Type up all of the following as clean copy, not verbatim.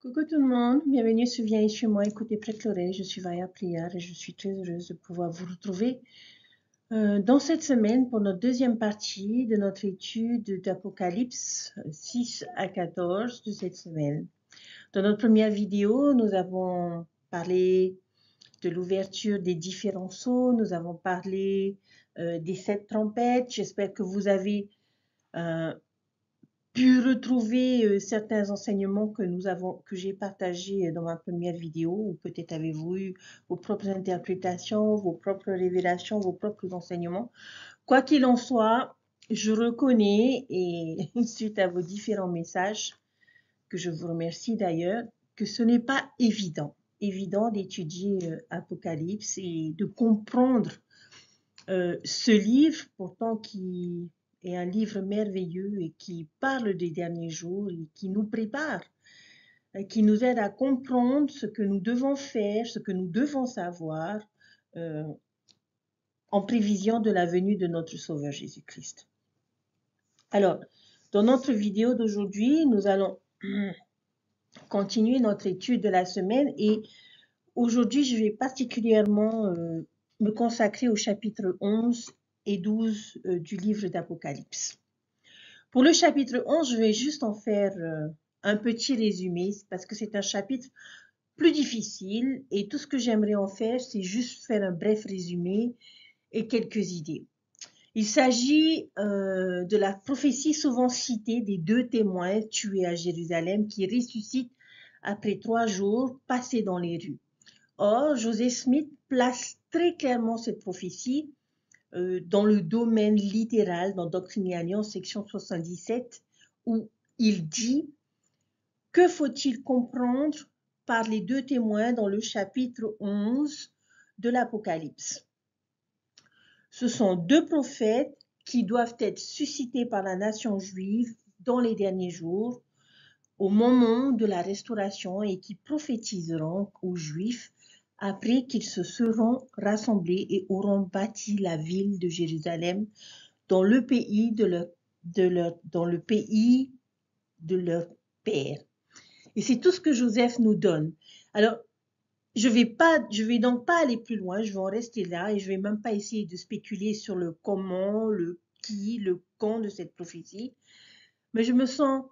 Coucou tout le monde, bienvenue sur Viens chez moi, écoutez prête l'oreille, je suis Vaya Prière et je suis très heureuse de pouvoir vous retrouver dans cette semaine pour notre deuxième partie de notre étude d'Apocalypse 6 à 14 de cette semaine. Dans notre première vidéo, nous avons parlé de l'ouverture des différents sceaux, nous avons parlé des 7 trompettes, j'espère que vous avez pu retrouver certains enseignements que j'ai partagés dans ma première vidéo, ou peut-être avez-vous eu vos propres interprétations, vos propres révélations, vos propres enseignements. Quoi qu'il en soit, je reconnais, et suite à vos différents messages, que je vous remercie d'ailleurs, que ce n'est pas évident d'étudier Apocalypse et de comprendre ce livre, pourtant qui est un livre merveilleux et qui parle des derniers jours et qui nous prépare, qui nous aide à comprendre ce que nous devons faire, ce que nous devons savoir euh, en prévision de la venue de notre Sauveur Jésus-Christ. Alors, dans notre vidéo d'aujourd'hui, nous allons continuer notre étude de la semaine et aujourd'hui, je vais particulièrement me consacrer au chapitre 11 et 12 du livre d'Apocalypse. Pour le chapitre 11, je vais juste en faire un petit résumé parce que c'est un chapitre plus difficile et tout ce que j'aimerais en faire, c'est juste faire un bref résumé et quelques idées. Il s'agit de la prophétie souvent citée des 2 témoins tués à Jérusalem qui ressuscitent après 3 jours passés dans les rues. Or, Joseph Smith place très clairement cette prophétie dans le domaine littéral, dans Doctrine et Alliance, section 77, où il dit « Que faut-il comprendre par les 2 témoins dans le chapitre 11 de l'Apocalypse ?» Ce sont 2 prophètes qui doivent être suscités par la nation juive dans les derniers jours, au moment de la restauration, et qui prophétiseront aux Juifs après qu'ils se seront rassemblés et auront bâti la ville de Jérusalem dans le pays de leur père. Et c'est tout ce que Joseph nous donne. Alors, je vais donc pas aller plus loin, je vais en rester là et je vais même pas essayer de spéculer sur le comment, le qui, le quand de cette prophétie. Mais je me sens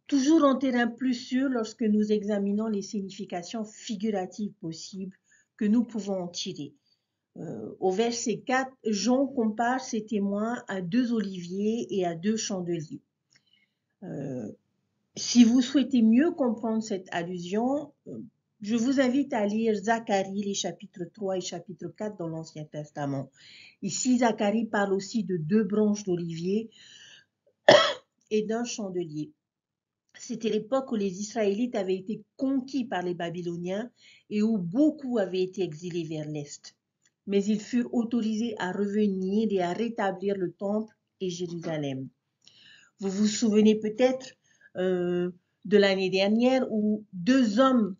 toujours en terrain plus sûr lorsque nous examinons les significations figuratives possibles que nous pouvons en tirer. Au verset 4, Jean compare ses témoins à 2 oliviers et à 2 chandeliers. Si vous souhaitez mieux comprendre cette allusion, je vous invite à lire Zacharie, les chapitres 3 et chapitre 4 dans l'Ancien Testament. Ici, Zacharie parle aussi de 2 branches d'olivier et d'un chandelier. C'était l'époque où les Israélites avaient été conquis par les Babyloniens et où beaucoup avaient été exilés vers l'Est. Mais ils furent autorisés à revenir et à rétablir le temple et Jérusalem. Vous vous souvenez peut-être de l'année dernière où 2 hommes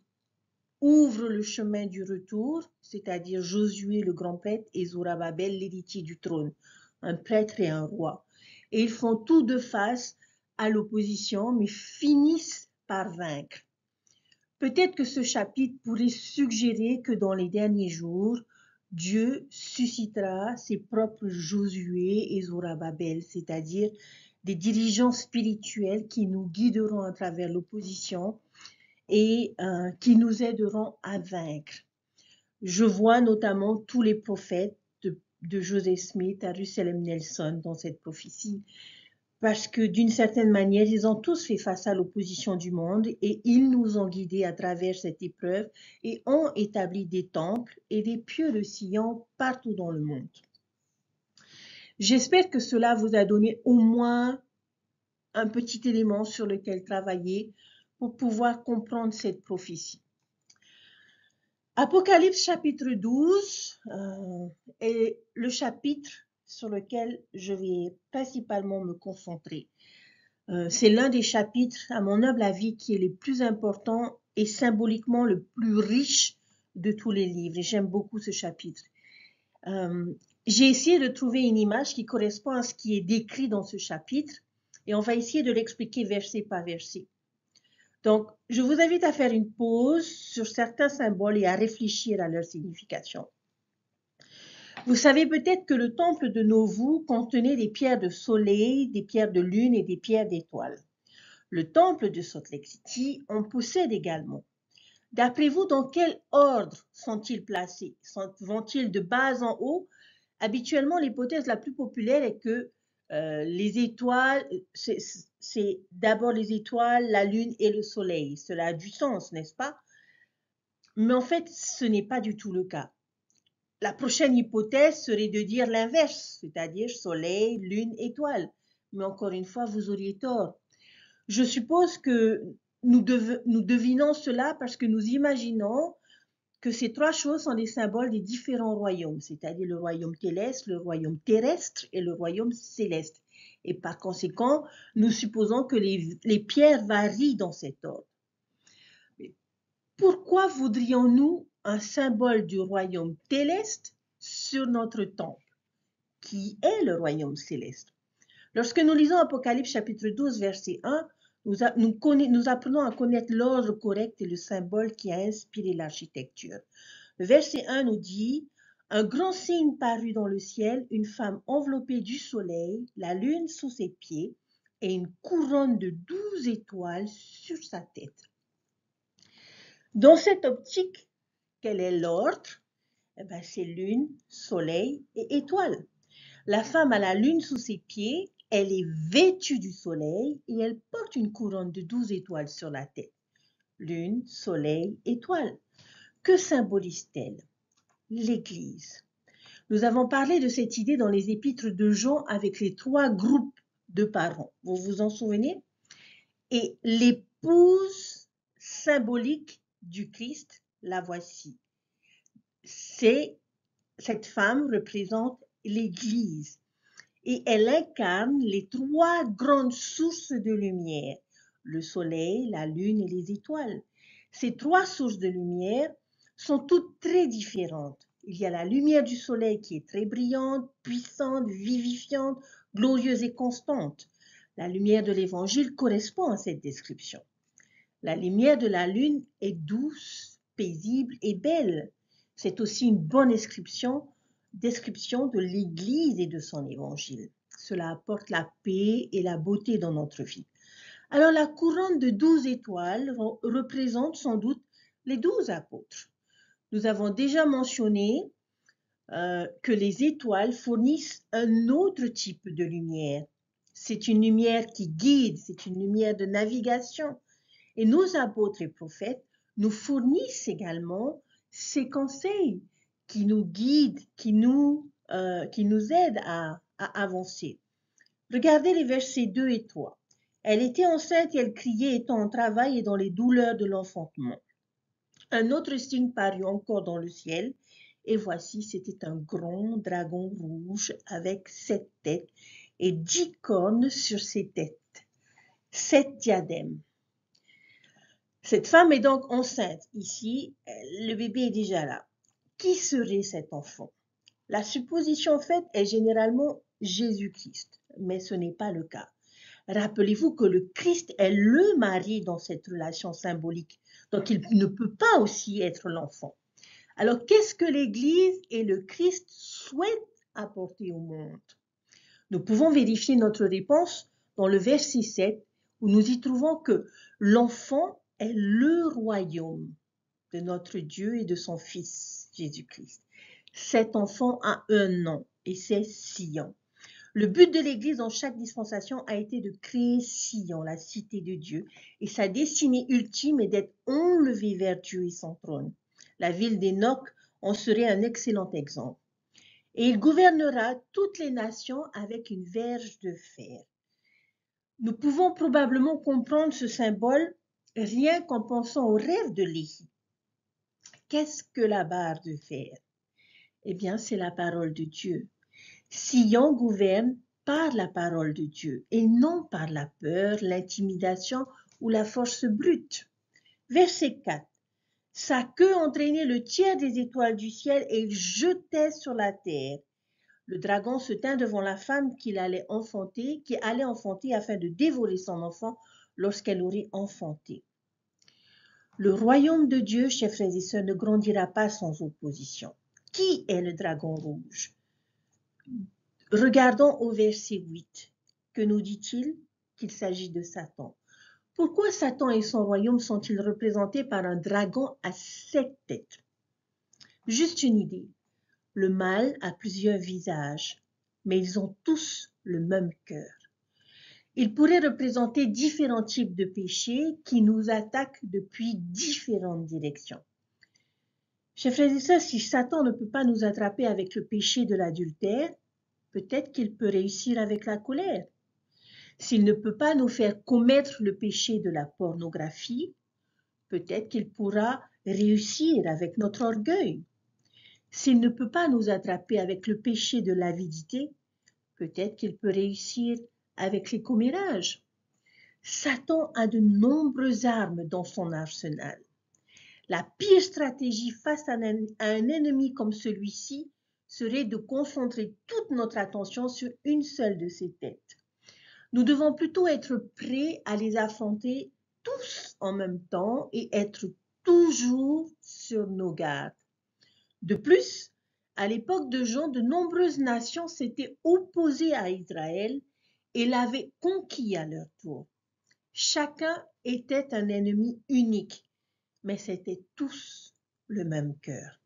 ouvrent le chemin du retour, c'est-à-dire Josué le grand prêtre et Zorobabel l'héritier du trône, un prêtre et un roi. Et ils font tout de face à l'opposition, mais finissent par vaincre. Peut-être que ce chapitre pourrait suggérer que dans les derniers jours, Dieu suscitera ses propres Josué et Zorobabel, c'est-à-dire des dirigeants spirituels qui nous guideront à travers l'opposition et qui nous aideront à vaincre. Je vois notamment tous les prophètes de Joseph Smith à Russell M. Nelson dans cette prophétie, parce que d'une certaine manière, ils ont tous fait face à l'opposition du monde et ils nous ont guidés à travers cette épreuve et ont établi des temples et des pieux de Sion partout dans le monde. J'espère que cela vous a donné au moins un petit élément sur lequel travailler pour pouvoir comprendre cette prophétie. Apocalypse chapitre 12 est le chapitre sur lequel je vais principalement me concentrer. C'est l'un des chapitres, à mon humble avis, qui est le plus important et symboliquement le plus riche de tous les livres. Et j'aime beaucoup ce chapitre. J'ai essayé de trouver une image qui correspond à ce qui est décrit dans ce chapitre et on va essayer de l'expliquer verset par verset. Donc, je vous invite à faire une pause sur certains symboles et à réfléchir à leur signification. Vous savez peut-être que le temple de Nauvoo contenait des pierres de soleil, des pierres de lune et des pierres d'étoiles. Le temple de Salt Lake City en possède également. D'après vous, dans quel ordre sont-ils placés? Vont-ils de bas en haut? Habituellement, l'hypothèse la plus populaire est que les étoiles, c'est d'abord les étoiles, la lune et le soleil. Cela a du sens, n'est-ce pas? Mais en fait, ce n'est pas du tout le cas. La prochaine hypothèse serait de dire l'inverse, c'est-à-dire soleil, lune, étoile. Mais encore une fois, vous auriez tort. Je suppose que nous devinons cela parce que nous imaginons que ces trois choses sont des symboles des différents royaumes, c'est-à-dire le royaume céleste, le royaume terrestre et le royaume céleste. Et par conséquent, nous supposons que les pierres varient dans cet ordre. Mais pourquoi voudrions-nous un symbole du royaume céleste sur notre temple, qui est le royaume céleste? Lorsque nous lisons Apocalypse chapitre 12, verset 1, nous apprenons à connaître l'ordre correct et le symbole qui a inspiré l'architecture. Le verset 1 nous dit « Un grand signe parut dans le ciel, une femme enveloppée du soleil, la lune sous ses pieds et une couronne de 12 étoiles sur sa tête. » Dans cette optique, quel est l'ordre? C'est lune, soleil et étoile. La femme a la lune sous ses pieds, elle est vêtue du soleil et elle porte une couronne de 12 étoiles sur la tête. Lune, soleil, étoile. Que symbolise-t-elle? L'Église. Nous avons parlé de cette idée dans les épîtres de Jean avec les trois groupes de parents. Vous vous en souvenez? Et l'épouse symbolique du Christ, la voici. Cette femme représente l'Église. Et elle incarne les trois grandes sources de lumière, le soleil, la lune et les étoiles. Ces trois sources de lumière sont toutes très différentes. Il y a la lumière du soleil qui est très brillante, puissante, vivifiante, glorieuse et constante. La lumière de l'évangile correspond à cette description. La lumière de la lune est douce, paisible et belle. C'est aussi une bonne description de l'Église et de son évangile. Cela apporte la paix et la beauté dans notre vie. Alors la couronne de 12 étoiles représente sans doute les 12 apôtres. Nous avons déjà mentionné que les étoiles fournissent un autre type de lumière. C'est une lumière qui guide, c'est une lumière de navigation. Et nos apôtres et prophètes nous fournissent également ces conseils qui nous guident, qui nous aident à avancer. Regardez les versets 2 et 3. Elle était enceinte et elle criait étant en travail et dans les douleurs de l'enfantement. Un autre signe parut encore dans le ciel, et voici, c'était un grand dragon rouge avec 7 têtes et 10 cornes sur ses têtes, 7 diadèmes. Cette femme est donc enceinte. Ici, le bébé est déjà là. Qui serait cet enfant? La supposition faite est généralement Jésus-Christ, mais ce n'est pas le cas. Rappelez-vous que le Christ est le mari dans cette relation symbolique, donc il ne peut pas aussi être l'enfant. Alors, qu'est-ce que l'Église et le Christ souhaitent apporter au monde? Nous pouvons vérifier notre réponse dans le verset 7, où nous y trouvons que l'enfant est le royaume de notre Dieu et de son Fils, Jésus-Christ. Cet enfant a un nom et c'est Sion. Le but de l'Église dans chaque dispensation a été de créer Sion, la cité de Dieu, et sa destinée ultime est d'être enlevée vers Dieu et son trône. La ville d'Enoch en serait un excellent exemple. Et il gouvernera toutes les nations avec une verge de fer. Nous pouvons probablement comprendre ce symbole rien qu'en pensant au rêve de Léhi. Qu'est-ce que la barre de fer? Eh bien, c'est la parole de Dieu. Sion gouverne par la parole de Dieu et non par la peur, l'intimidation ou la force brute. Verset 4. Sa queue entraînait le tiers des étoiles du ciel et il jetait sur la terre. Le dragon se tint devant la femme qui allait enfanter afin de dévorer son enfant lorsqu'elle aurait enfanté. Le royaume de Dieu, chers frères et sœurs, ne grandira pas sans opposition. Qui est le dragon rouge? Regardons au verset 8. Que nous dit-il? Qu'il s'agit de Satan. Pourquoi Satan et son royaume sont-ils représentés par un dragon à 7 têtes? Juste une idée. Le mal a plusieurs visages, mais ils ont tous le même cœur. Il pourrait représenter différents types de péchés qui nous attaquent depuis différentes directions. Chers frères et sœurs, si Satan ne peut pas nous attraper avec le péché de l'adultère, peut-être qu'il peut réussir avec la colère. S'il ne peut pas nous faire commettre le péché de la pornographie, peut-être qu'il pourra réussir avec notre orgueil. S'il ne peut pas nous attraper avec le péché de l'avidité, peut-être qu'il peut réussir avec les commérages. Satan a de nombreuses armes dans son arsenal. La pire stratégie face à un ennemi comme celui-ci serait de concentrer toute notre attention sur une seule de ses têtes. Nous devons plutôt être prêts à les affronter tous en même temps et être toujours sur nos gardes. De plus, à l'époque de Jean, de nombreuses nations s'étaient opposées à Israël et l'avaient conquis à leur tour. Chacun était un ennemi unique, mais c'étaient tous le même cœur.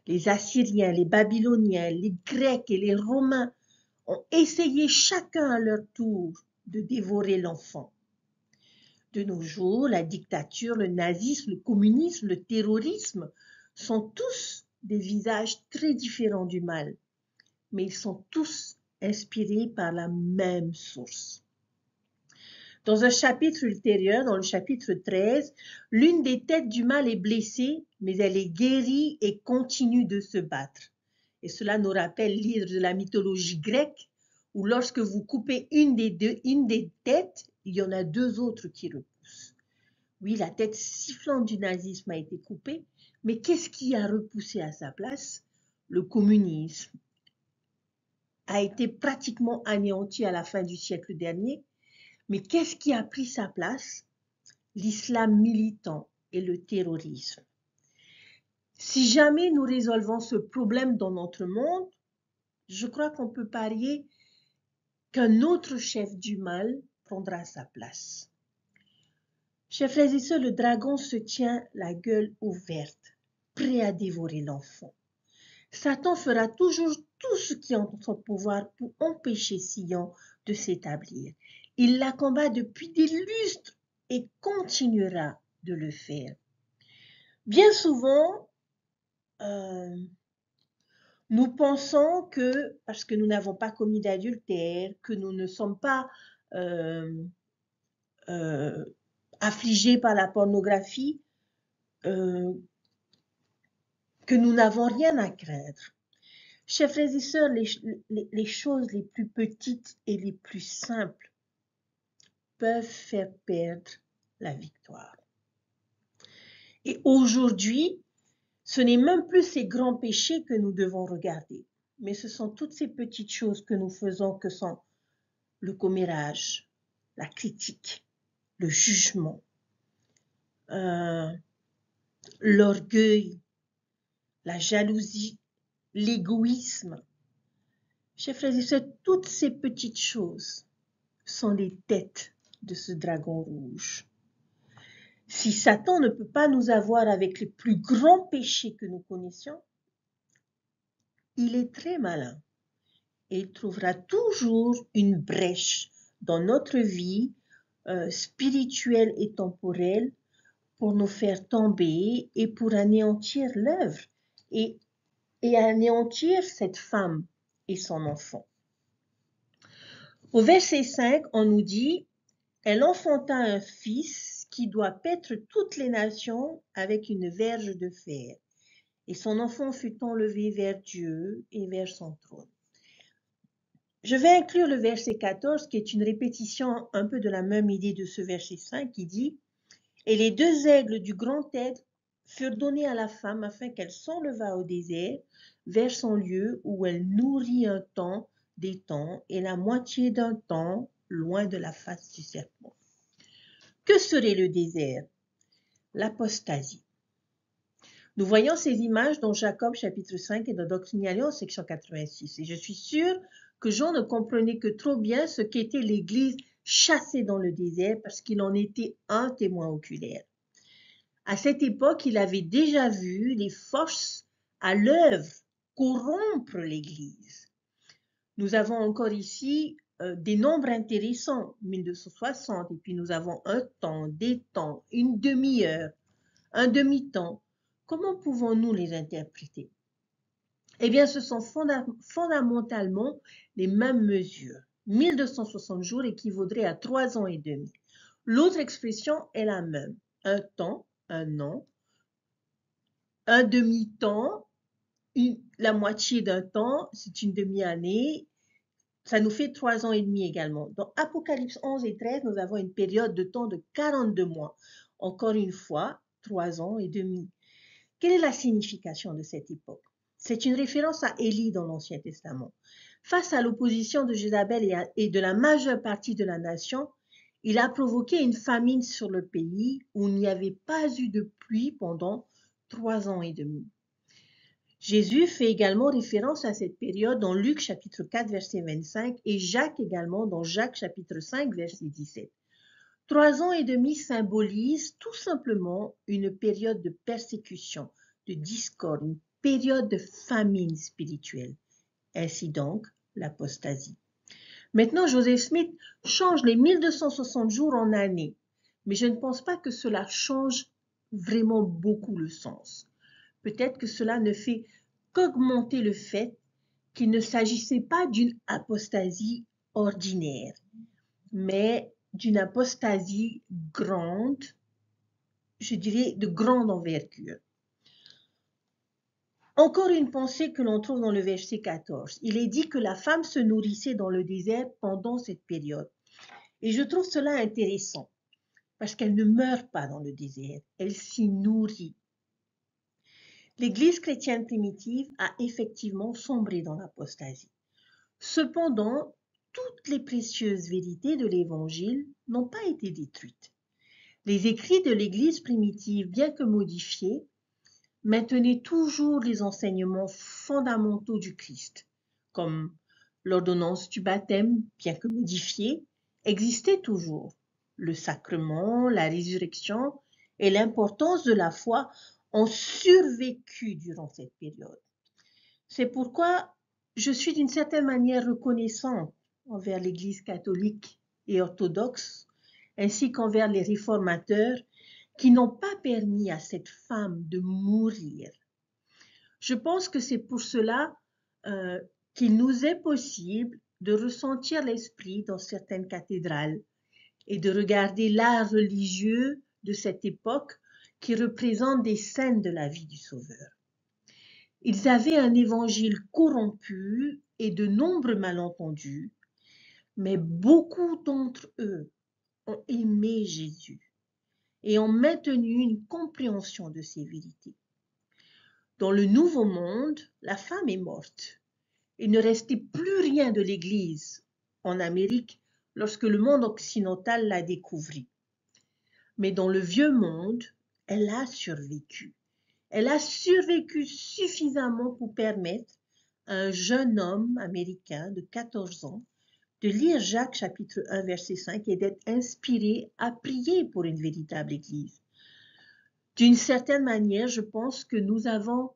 Les Assyriens, les Babyloniens, les Grecs et les Romains ont essayé chacun à leur tour de dévorer l'enfant. De nos jours, la dictature, le nazisme, le communisme, le terrorisme sont tous des visages très différents du mal, mais ils sont tous inspirés par la même source. Dans un chapitre ultérieur, dans le chapitre 13, l'une des têtes du mal est blessée, mais elle est guérie et continue de se battre. Et cela nous rappelle l'hydre de la mythologie grecque, où lorsque vous coupez une des têtes, il y en a deux autres qui repoussent. Oui, la tête sifflante du nazisme a été coupée, mais qu'est-ce qui a repoussé à sa place? Le communisme a été pratiquement anéanti à la fin du siècle dernier, mais qu'est-ce qui a pris sa place? L'islam militant et le terrorisme. Si jamais nous résolvons ce problème dans notre monde, je crois qu'on peut parier qu'un autre chef du mal prendra sa place. Chers frères et sœurs, le dragon se tient la gueule ouverte, prêt à dévorer l'enfant. Satan fera toujours tout ce qui est en son pouvoir pour empêcher Sion de s'établir. Il la combat depuis des lustres et continuera de le faire. Bien souvent, nous pensons que, parce que nous n'avons pas commis d'adultère, que nous ne sommes pas affligés par la pornographie, que nous n'avons rien à craindre. Chers frères et sœurs, les choses les plus petites et les plus simples peuvent faire perdre la victoire. Et aujourd'hui, ce n'est même plus ces grands péchés que nous devons regarder, mais ce sont toutes ces petites choses que nous faisons que sont le commérage, la critique, le jugement, l'orgueil, la jalousie, l'égoïsme. Chers frères et sœurs, toutes ces petites choses sont les têtes de ce dragon rouge. Si Satan ne peut pas nous avoir avec les plus grands péchés que nous connaissions, il est très malin et il trouvera toujours une brèche dans notre vie spirituelle et temporelle pour nous faire tomber et pour anéantir l'œuvre et anéantir cette femme et son enfant. Au verset 5, on nous dit « Elle enfanta un fils qui doit paître toutes les nations avec une verge de fer. Et son enfant fut enlevé vers Dieu et vers son trône. » Je vais inclure le verset 14 qui est une répétition un peu de la même idée de ce verset 5 qui dit « Et les deux aigles du grand aigle furent donnés à la femme afin qu'elle s'enlevât au désert vers son lieu où elle nourrit un temps, des temps et la moitié d'un temps loin de la face du serpent. » Que serait le désert? l'apostasie. Nous voyons ces images dans Jacob chapitre 5 et dans Doctrine et Alliance section 86. Et je suis sûre que Jean ne comprenait que trop bien ce qu'était l'Église chassée dans le désert parce qu'il en était un témoin oculaire. À cette époque, il avait déjà vu les forces à l'œuvre corrompre l'Église. Nous avons encore ici des nombres intéressants, 1260, et puis nous avons un temps, des temps, une demi-heure, un demi-temps. Comment pouvons-nous les interpréter? Eh bien, ce sont fondamentalement les mêmes mesures. 1260 jours équivaudrait à 3 ans et demi. L'autre expression est la même. Un temps, un an, un demi-temps, la moitié d'un temps, c'est une demi-année. Ça nous fait 3 ans et demi également. Dans Apocalypse 11 et 13, nous avons une période de temps de 42 mois. Encore une fois, 3 ans et demi. Quelle est la signification de cette époque? C'est une référence à Élie dans l'Ancien Testament. Face à l'opposition de Jézabel et de la majeure partie de la nation, il a provoqué une famine sur le pays où il n'y avait pas eu de pluie pendant 3 ans et demi. Jésus fait également référence à cette période dans Luc chapitre 4 verset 25 et Jacques également dans Jacques chapitre 5 verset 17. 3 ans et demi symbolisent tout simplement une période de persécution, de discorde, une période de famine spirituelle. Ainsi donc, l'apostasie. Maintenant, Joseph Smith change les 1260 jours en années, mais je ne pense pas que cela change vraiment beaucoup le sens. Peut-être que cela ne fait qu'augmenter le fait qu'il ne s'agissait pas d'une apostasie ordinaire, mais d'une apostasie grande, je dirais de grande envergure. Encore une pensée que l'on trouve dans le verset 14. Il est dit que la femme se nourrissait dans le désert pendant cette période. Et je trouve cela intéressant, parce qu'elle ne meurt pas dans le désert, elle s'y nourrit. L'Église chrétienne primitive a effectivement sombré dans l'apostasie. Cependant, toutes les précieuses vérités de l'Évangile n'ont pas été détruites. Les écrits de l'Église primitive, bien que modifiés, maintenaient toujours les enseignements fondamentaux du Christ, comme l'ordonnance du baptême, bien que modifiée, existait toujours. Le sacrement, la résurrection et l'importance de la foi ont survécu durant cette période. C'est pourquoi je suis d'une certaine manière reconnaissante envers l'Église catholique et orthodoxe, ainsi qu'envers les réformateurs qui n'ont pas permis à cette femme de mourir. Je pense que c'est pour cela qu'il nous est possible de ressentir l'esprit dans certaines cathédrales et de regarder l'art religieux de cette époque qui représente des scènes de la vie du Sauveur. Ils avaient un évangile corrompu et de nombreux malentendus, mais beaucoup d'entre eux ont aimé Jésus et ont maintenu une compréhension de ces vérités. Dans le Nouveau Monde, la femme est morte. Il ne restait plus rien de l'Église en Amérique lorsque le monde occidental l'a découvert. Mais dans le Vieux Monde, elle a survécu. Elle a survécu suffisamment pour permettre à un jeune homme américain de 14 ans de lire Jacques chapitre 1 verset 5 et d'être inspiré à prier pour une véritable Église. D'une certaine manière, je pense que nous avons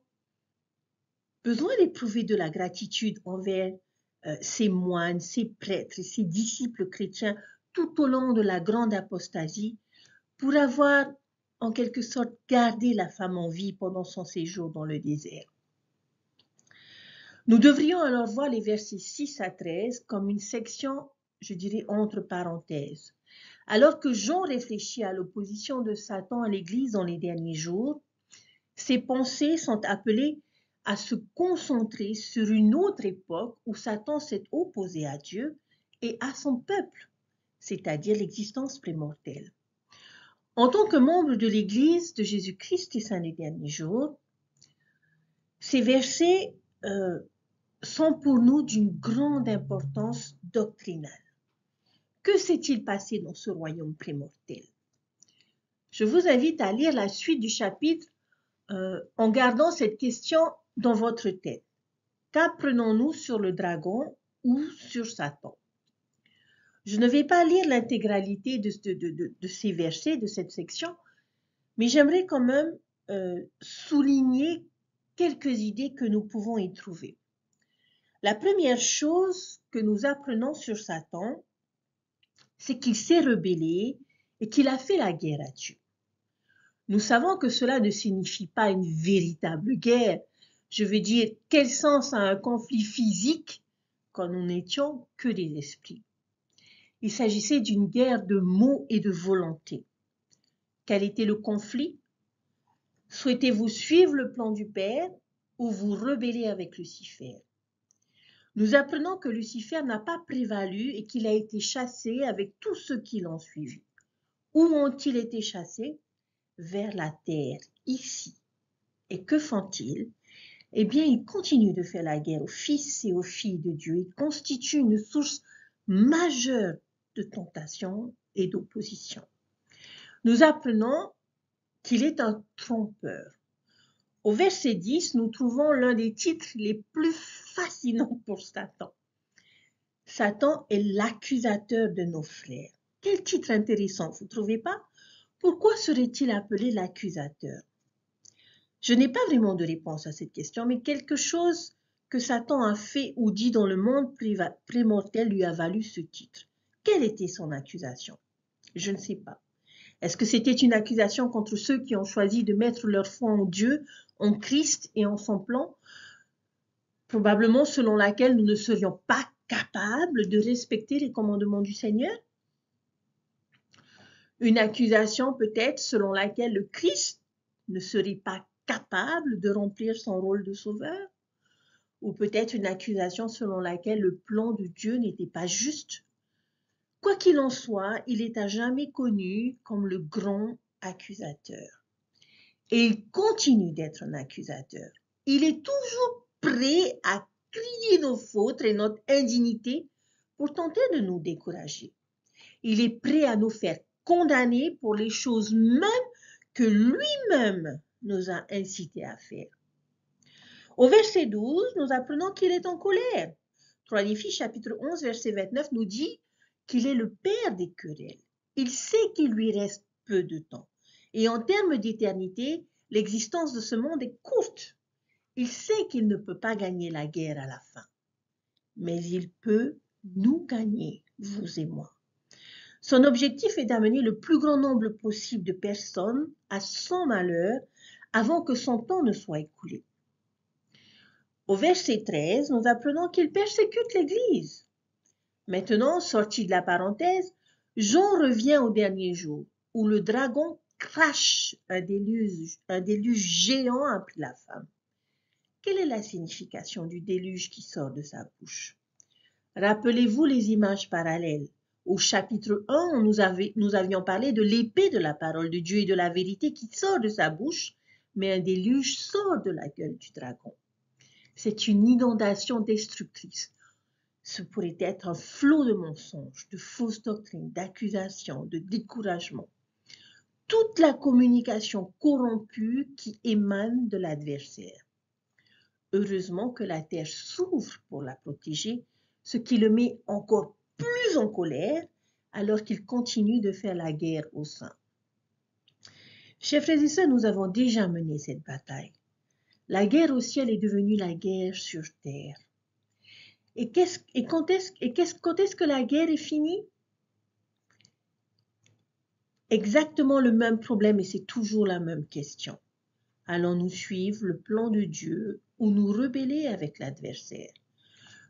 besoin d'éprouver de la gratitude envers ces moines, ces prêtres et ces disciples chrétiens tout au long de la grande apostasie pour avoir en quelque sorte gardé la femme en vie pendant son séjour dans le désert. Nous devrions alors voir les versets 6 à 13 comme une section, je dirais, entre parenthèses. Alors que Jean réfléchit à l'opposition de Satan à l'Église dans les derniers jours, ses pensées sont appelées à se concentrer sur une autre époque où Satan s'est opposé à Dieu et à son peuple, c'est-à-dire l'existence prémortelle. En tant que membre de l'Église de Jésus-Christ des Saints des derniers jours, ces versets sont pour nous d'une grande importance doctrinale. Que s'est-il passé dans ce royaume prémortel? Je vous invite à lire la suite du chapitre en gardant cette question dans votre tête. Qu'apprenons-nous sur le dragon ou sur Satan? Je ne vais pas lire l'intégralité de ces versets, de cette section, mais j'aimerais quand même souligner quelques idées que nous pouvons y trouver. La première chose que nous apprenons sur Satan, c'est qu'il s'est rebellé et qu'il a fait la guerre à Dieu. Nous savons que cela ne signifie pas une véritable guerre. Je veux dire, quel sens a un conflit physique quand nous n'étions que des esprits? Il s'agissait d'une guerre de mots et de volonté. Quel était le conflit? Souhaitez-vous suivre le plan du Père ou vous rebeller avec Lucifer? Nous apprenons que Lucifer n'a pas prévalu et qu'il a été chassé avec tous ceux qui l'ont suivi. Où ont-ils été chassés? Vers la terre, ici. Et que font-ils? Eh bien, ils continuent de faire la guerre aux fils et aux filles de Dieu. Ils constituent une source majeure de tentation et d'opposition. Nous apprenons qu'il est un trompeur. Au verset 10, nous trouvons l'un des titres les plus fascinants pour Satan. Satan est l'accusateur de nos frères. Quel titre intéressant, vous ne trouvez pas? Pourquoi serait-il appelé l'accusateur? Je n'ai pas vraiment de réponse à cette question, mais quelque chose que Satan a fait ou dit dans le monde prémortel lui a valu ce titre. Quelle était son accusation? Je ne sais pas. Est-ce que c'était une accusation contre ceux qui ont choisi de mettre leur foi en Dieu, en Christ et en son plan? Probablement selon laquelle nous ne serions pas capables de respecter les commandements du Seigneur? Une accusation peut-être selon laquelle le Christ ne serait pas capable de remplir son rôle de sauveur? Ou peut-être une accusation selon laquelle le plan de Dieu n'était pas juste? Quoi qu'il en soit, il est à jamais connu comme le grand accusateur. Et il continue d'être un accusateur. Il est toujours prêt à crier nos fautes et notre indignité pour tenter de nous décourager. Il est prêt à nous faire condamner pour les choses même que lui-même nous a incités à faire. Au verset 12, nous apprenons qu'il est en colère. 3 Néphie, chapitre 11, verset 29, nous dit qu'il est le père des querelles. Il sait qu'il lui reste peu de temps. Et en termes d'éternité, l'existence de ce monde est courte. Il sait qu'il ne peut pas gagner la guerre à la fin. Mais il peut nous gagner, vous et moi. Son objectif est d'amener le plus grand nombre possible de personnes à son malheur avant que son temps ne soit écoulé. Au verset 13, nous apprenons qu'il persécute l'Église. Maintenant, sorti de la parenthèse, Jean revient au dernier jour, où le dragon crache un déluge géant après la femme. Quelle est la signification du déluge qui sort de sa bouche? Rappelez-vous les images parallèles. Au chapitre 1, nous avions parlé de l'épée de la parole de Dieu et de la vérité qui sort de sa bouche, mais un déluge sort de la gueule du dragon. C'est une inondation destructrice. Ce pourrait être un flot de mensonges, de fausses doctrines, d'accusations, de découragement. Toute la communication corrompue qui émane de l'adversaire. Heureusement que la terre s'ouvre pour la protéger, ce qui le met encore plus en colère alors qu'il continue de faire la guerre au sein. Chers frères et sœurs, nous avons déjà mené cette bataille. La guerre au ciel est devenue la guerre sur terre. Et quand est-ce que la guerre est finie? Exactement le même problème et c'est toujours la même question. Allons-nous suivre le plan de Dieu ou nous rebeller avec l'adversaire?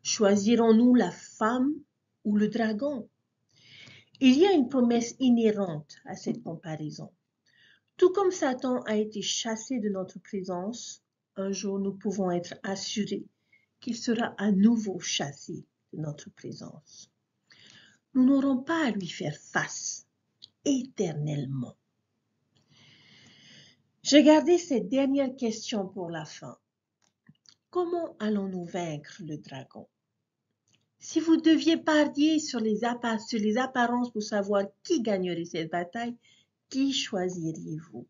Choisirons-nous la femme ou le dragon? Il y a une promesse inhérente à cette comparaison. Tout comme Satan a été chassé de notre présence, un jour nous pouvons être assurés qu'il sera à nouveau chassé de notre présence. Nous n'aurons pas à lui faire face éternellement. J'ai gardé cette dernière question pour la fin. Comment allons-nous vaincre le dragon? Si vous deviez parier sur les apparences pour savoir qui gagnerait cette bataille, qui choisiriez-vous?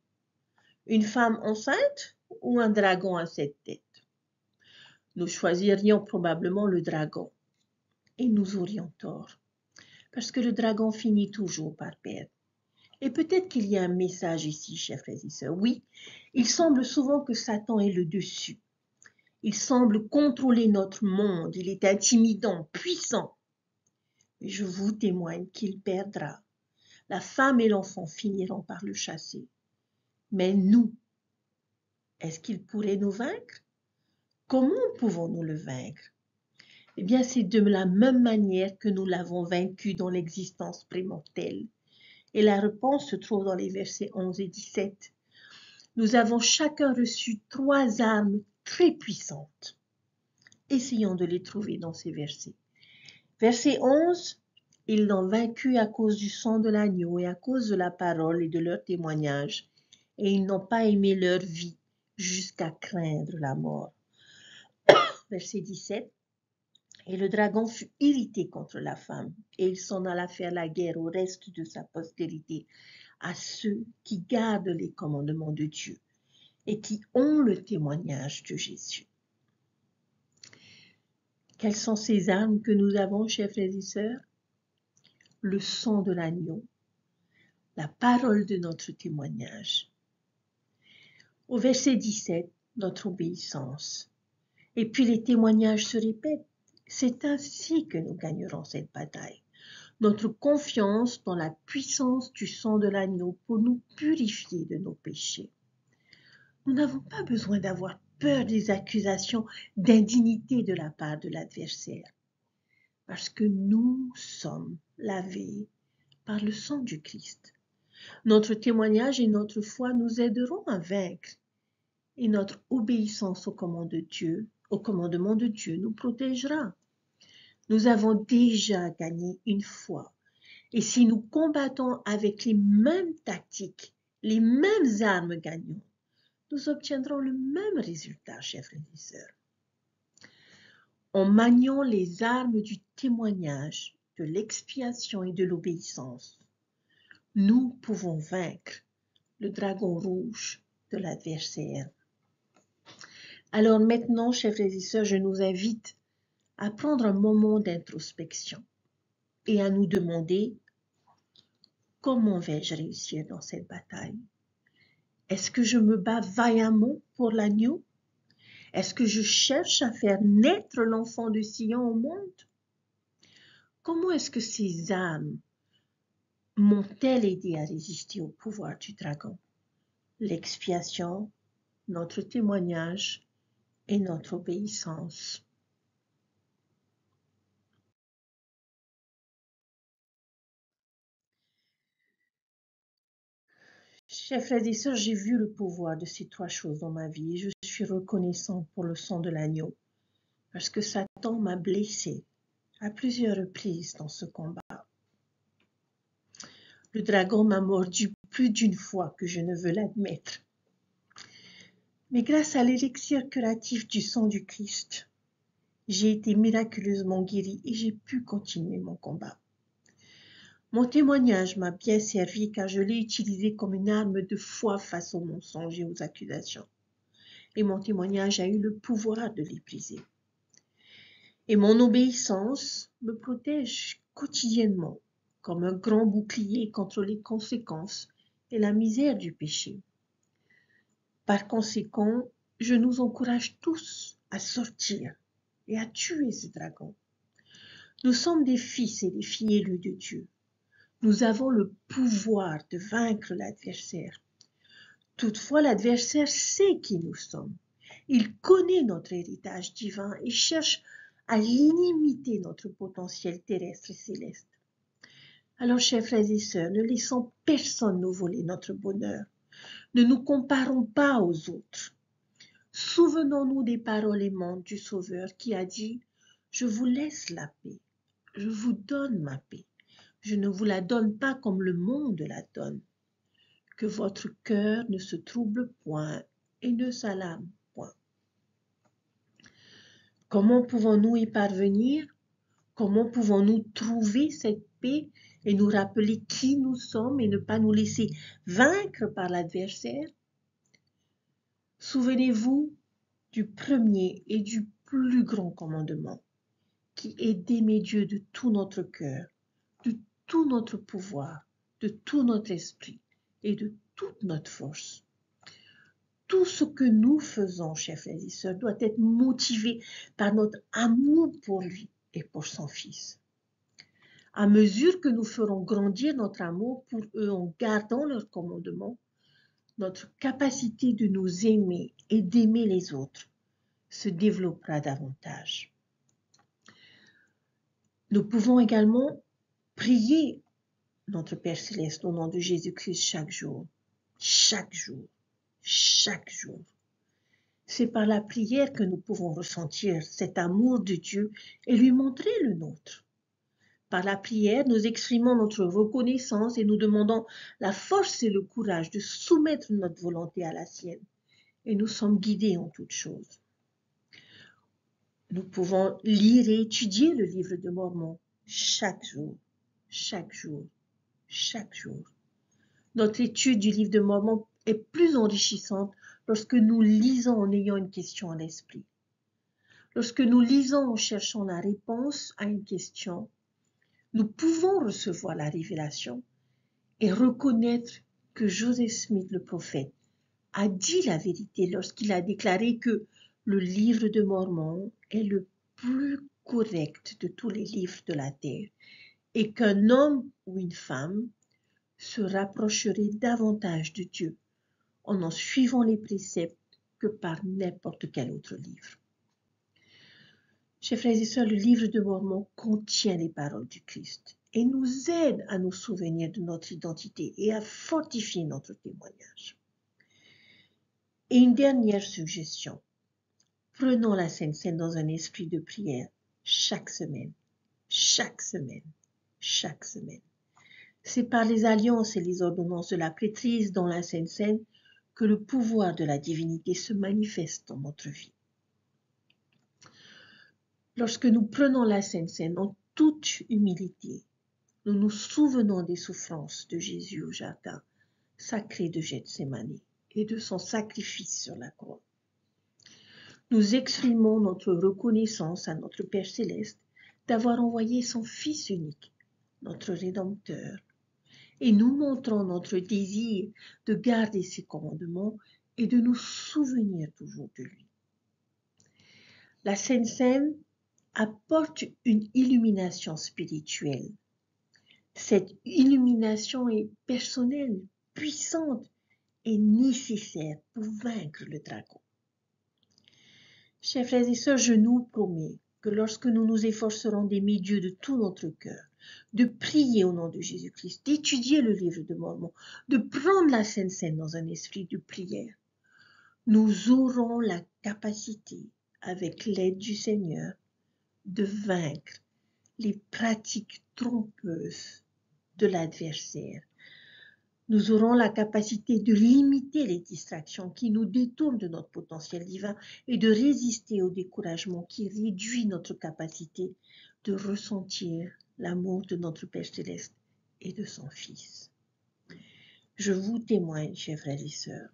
Une femme enceinte ou un dragon à 7 têtes? Nous choisirions probablement le dragon et nous aurions tort, parce que le dragon finit toujours par perdre. Et peut-être qu'il y a un message ici, chers frères et sœurs. Oui, il semble souvent que Satan ait le dessus. Il semble contrôler notre monde. Il est intimidant, puissant. Mais je vous témoigne qu'il perdra. La femme et l'enfant finiront par le chasser. Mais nous, est-ce qu'il pourrait nous vaincre? Comment pouvons-nous le vaincre? Eh bien, c'est de la même manière que nous l'avons vaincu dans l'existence prémortelle. Et la réponse se trouve dans les versets 11 et 17. Nous avons chacun reçu 3 armes très puissantes. Essayons de les trouver dans ces versets. Verset 11, ils l'ont vaincu à cause du sang de l'agneau et à cause de la parole et de leur témoignage, et ils n'ont pas aimé leur vie jusqu'à craindre la mort. Verset 17, et le dragon fut irrité contre la femme, et il s'en alla faire la guerre au reste de sa postérité, à ceux qui gardent les commandements de Dieu et qui ont le témoignage de Jésus. Quelles sont ces armes que nous avons, chers frères et sœurs? Le sang de l'agneau, la parole de notre témoignage. Au verset 17, notre obéissance. Et puis les témoignages se répètent. C'est ainsi que nous gagnerons cette bataille. Notre confiance dans la puissance du sang de l'agneau pour nous purifier de nos péchés. Nous n'avons pas besoin d'avoir peur des accusations d'indignité de la part de l'adversaire, parce que nous sommes lavés par le sang du Christ. Notre témoignage et notre foi nous aideront à vaincre, et notre obéissance au commandement de Dieu nous protégera. Nous avons déjà gagné une fois, et si nous combattons avec les mêmes tactiques, les mêmes armes gagnantes, nous obtiendrons le même résultat, chers frères et sœurs. En maniant les armes du témoignage, de l'expiation et de l'obéissance, nous pouvons vaincre le dragon rouge de l'adversaire. Alors maintenant, chers frères et sœurs, je nous invite à prendre un moment d'introspection et à nous demander comment vais-je réussir dans cette bataille? Est-ce que je me bats vaillamment pour l'agneau? Est-ce que je cherche à faire naître l'enfant de Sion au monde? Comment est-ce que ces âmes m'ont-elles aidé à résister au pouvoir du dragon? L'expiation, notre témoignage et notre obéissance. Chers frères et sœurs, j'ai vu le pouvoir de ces 3 choses dans ma vie et je suis reconnaissant pour le sang de l'agneau parce que Satan m'a blessé à plusieurs reprises dans ce combat. Le dragon m'a mordu plus d'une fois que je ne veux l'admettre. Mais grâce à l'élixir curatif du sang du Christ, j'ai été miraculeusement guéri et j'ai pu continuer mon combat. Mon témoignage m'a bien servi car je l'ai utilisé comme une arme de foi face aux mensonges et aux accusations. Et mon témoignage a eu le pouvoir de les briser. Et mon obéissance me protège quotidiennement comme un grand bouclier contre les conséquences et la misère du péché. Par conséquent, je nous encourage tous à sortir et à tuer ce dragon. Nous sommes des fils et des filles élus de Dieu. Nous avons le pouvoir de vaincre l'adversaire. Toutefois, l'adversaire sait qui nous sommes. Il connaît notre héritage divin et cherche à limiter notre potentiel terrestre et céleste. Alors, chers frères et sœurs, ne laissons personne nous voler notre bonheur. Ne nous comparons pas aux autres. Souvenons-nous des paroles aimantes du Sauveur qui a dit « Je vous laisse la paix, je vous donne ma paix. Je ne vous la donne pas comme le monde la donne. Que votre cœur ne se trouble point et ne s'alarme point. » Comment pouvons-nous y parvenir? Comment pouvons-nous trouver cette paix et nous rappeler qui nous sommes et ne pas nous laisser vaincre par l'adversaire? Souvenez-vous du premier et du plus grand commandement, qui est d'aimer Dieu de tout notre cœur, de tout notre pouvoir, de tout notre esprit et de toute notre force. Tout ce que nous faisons, chers frères et sœurs, doit être motivé par notre amour pour lui et pour son Fils. À mesure que nous ferons grandir notre amour pour eux en gardant leurs commandements, notre capacité de nous aimer et d'aimer les autres se développera davantage. Nous pouvons également prier notre Père Céleste au nom de Jésus-Christ chaque jour, chaque jour, chaque jour. C'est par la prière que nous pouvons ressentir cet amour de Dieu et lui montrer le nôtre. Par la prière, nous exprimons notre reconnaissance et nous demandons la force et le courage de soumettre notre volonté à la sienne. Et nous sommes guidés en toutes choses. Nous pouvons lire et étudier le livre de Mormon chaque jour, chaque jour, chaque jour. Notre étude du livre de Mormon est plus enrichissante lorsque nous lisons en ayant une question à l'esprit. Lorsque nous lisons en cherchant la réponse à une question, nous pouvons recevoir la révélation et reconnaître que Joseph Smith, le prophète, a dit la vérité lorsqu'il a déclaré que le livre de Mormon est le plus correct de tous les livres de la terre et qu'un homme ou une femme se rapprocherait davantage de Dieu en suivant les préceptes que par n'importe quel autre livre. Chers frères et sœurs, le livre de Mormon contient les paroles du Christ et nous aide à nous souvenir de notre identité et à fortifier notre témoignage. Et une dernière suggestion, prenons la Sainte Seine dans un esprit de prière chaque semaine, chaque semaine, chaque semaine. C'est par les alliances et les ordonnances de la prêtrise dans la Sainte Seine que le pouvoir de la divinité se manifeste dans notre vie. Lorsque nous prenons la Sainte Seine en toute humilité, nous nous souvenons des souffrances de Jésus au jardin sacré de Gethsémani et de son sacrifice sur la croix. Nous exprimons notre reconnaissance à notre Père Céleste d'avoir envoyé son Fils unique, notre Rédempteur, et nous montrons notre désir de garder ses commandements et de nous souvenir toujours de lui. La Sainte Seine apporte une illumination spirituelle. Cette illumination est personnelle, puissante et nécessaire pour vaincre le dragon. Chers frères et sœurs, je nous promets que lorsque nous nous efforcerons d'aimer Dieu de tout notre cœur, de prier au nom de Jésus-Christ, d'étudier le livre de Mormon, de prendre la Sainte Seine dans un esprit de prière, nous aurons la capacité, avec l'aide du Seigneur, de vaincre les pratiques trompeuses de l'adversaire. Nous aurons la capacité de limiter les distractions qui nous détournent de notre potentiel divin et de résister au découragement qui réduit notre capacité de ressentir l'amour de notre Père Céleste et de son Fils. Je vous témoigne, chers frères et sœurs,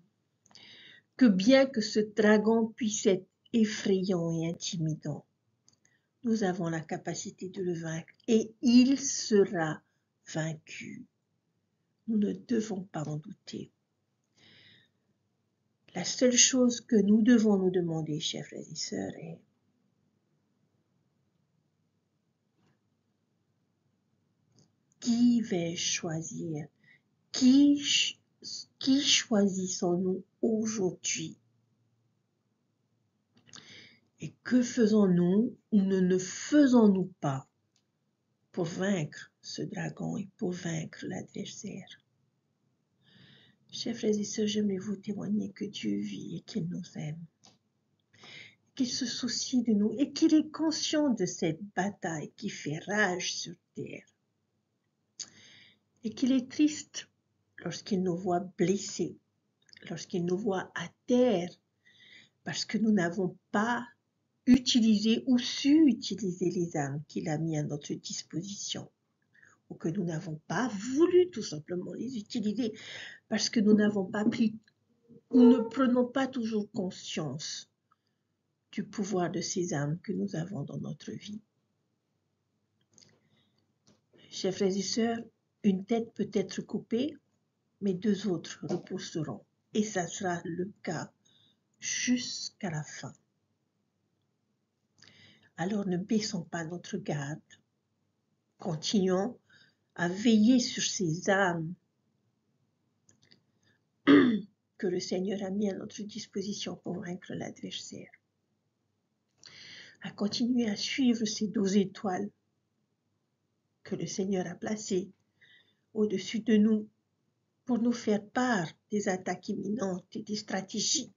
que bien que ce dragon puisse être effrayant et intimidant, nous avons la capacité de le vaincre et il sera vaincu. Nous ne devons pas en douter. La seule chose que nous devons nous demander, chers frères et sœurs, est qui vais-je choisir? Qui choisissons-nous aujourd'hui? Et que faisons-nous ou ne faisons-nous pas pour vaincre ce dragon et pour vaincre l'adversaire? Chers frères et sœurs, j'aimerais vous témoigner que Dieu vit et qu'il nous aime, qu'il se soucie de nous et qu'il est conscient de cette bataille qui fait rage sur terre. Et qu'il est triste lorsqu'il nous voit blessés, lorsqu'il nous voit à terre, parce que nous n'avons pas utiliser ou su utiliser les armes qu'il a mis à notre disposition, ou que nous n'avons pas voulu tout simplement les utiliser parce que nous n'avons pas pris ou ne prenons pas toujours conscience du pouvoir de ces armes que nous avons dans notre vie. Chers frères et sœurs, une tête peut être coupée, mais 2 autres repousseront. Et ça sera le cas jusqu'à la fin. Alors ne baissons pas notre garde. Continuons à veiller sur ces âmes que le Seigneur a mis à notre disposition pour vaincre l'adversaire. À continuer à suivre ces 12 étoiles que le Seigneur a placées au-dessus de nous pour nous faire part des attaques imminentes et des stratégies,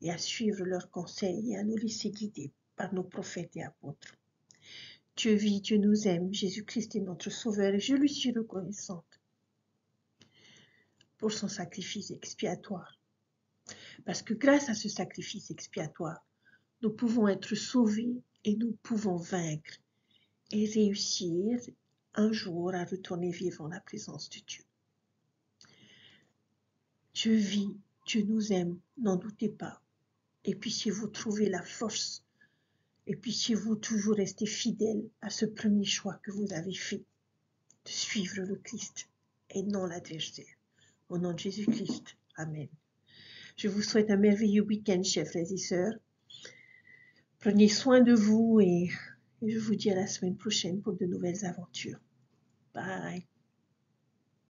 et à suivre leurs conseils et à nous laisser guider par nos prophètes et apôtres. Dieu vit, Dieu nous aime, Jésus-Christ est notre Sauveur et je lui suis reconnaissante pour son sacrifice expiatoire. Parce que grâce à ce sacrifice expiatoire, nous pouvons être sauvés et nous pouvons vaincre et réussir un jour à retourner vivre en la présence de Dieu. Dieu vit, Dieu nous aime, n'en doutez pas. Et puissiez-vous trouver la force et puissiez-vous toujours rester fidèle à ce premier choix que vous avez fait, de suivre le Christ et non l'adversaire. Au nom de Jésus-Christ, Amen. Je vous souhaite un merveilleux week-end, chers frères et sœurs. Prenez soin de vous et je vous dis à la semaine prochaine pour de nouvelles aventures. Bye.